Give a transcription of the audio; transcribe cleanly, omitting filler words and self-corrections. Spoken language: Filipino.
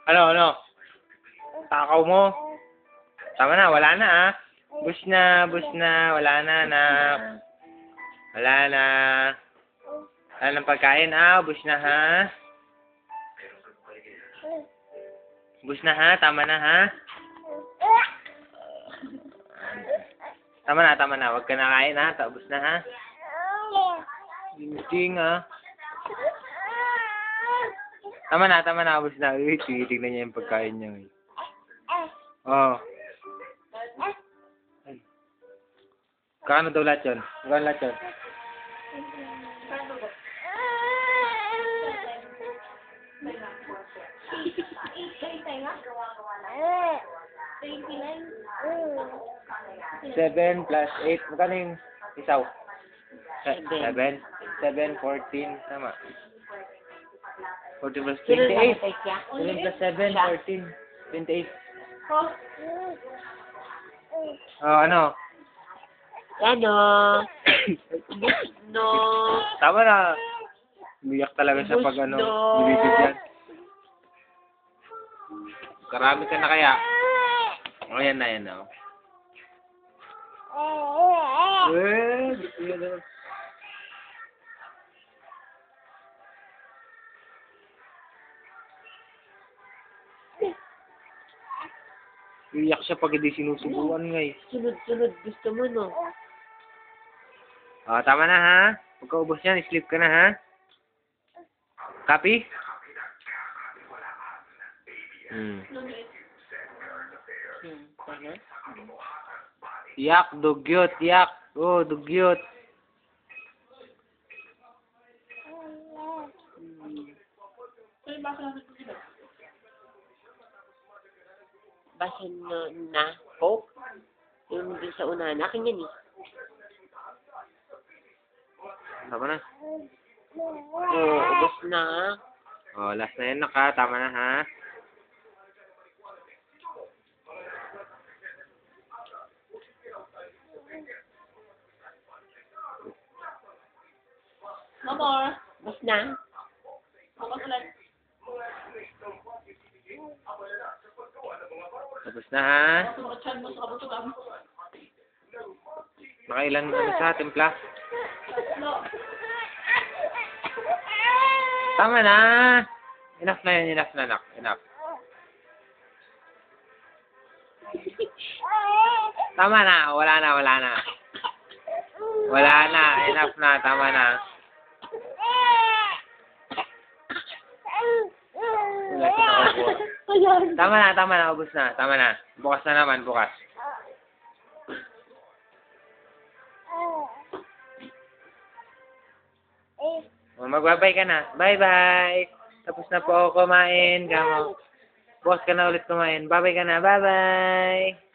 Ano? Takaw mo. Tama na, wala na ah. Bus na, wala na anak. Wala na. Wala nang pagkain ah, bus na ha. Bus na ha, tama na ha. Tama na, wag ka na kain ha, tapos na ha. Hindi nga. Tama na, bus na. Uy, titignan niya yung pagkain niya. Oh. Kano daw lahat yun? Kano lahat yun? Seven plus 8. Magkano yung isaw? 7. 7, 14. Tama. 14 plus 28. 7 plus 7, 14. 28. Oh, ano? Ano? No. Tama na. Umiyak talaga siya pag ano, nilibig yan. Karami ka na kaya? O, yan na. Iyak siya pag hindi sinusubuan nga eh. Sunod-sunod gusto mo, no? O, tama na ha. Pagkaubos yan, sleep ka na ha. Copy? Yak, dugyot, yak. Oh, dugyot. Basin na Coke. Yung din sa unahan. Akin yan eh. Tama na. Oo, ubos na. Oh, last na yan naka. Tama na ha. Mamor. Ubos na. Tapos na ha. Nakailan ano sa timpla? Tama na. Enough na yan, enough na anak. Enough. Tama na, wala na. Wala na, enough na, tama na. Tama na, ubos na. Tama na. Bukas na naman, bukas. Magbabay ka na. Bye-bye. Tapos na po ako kumain. Bukas ka na ulit kumain. Bye-bye ka na. Bye-bye.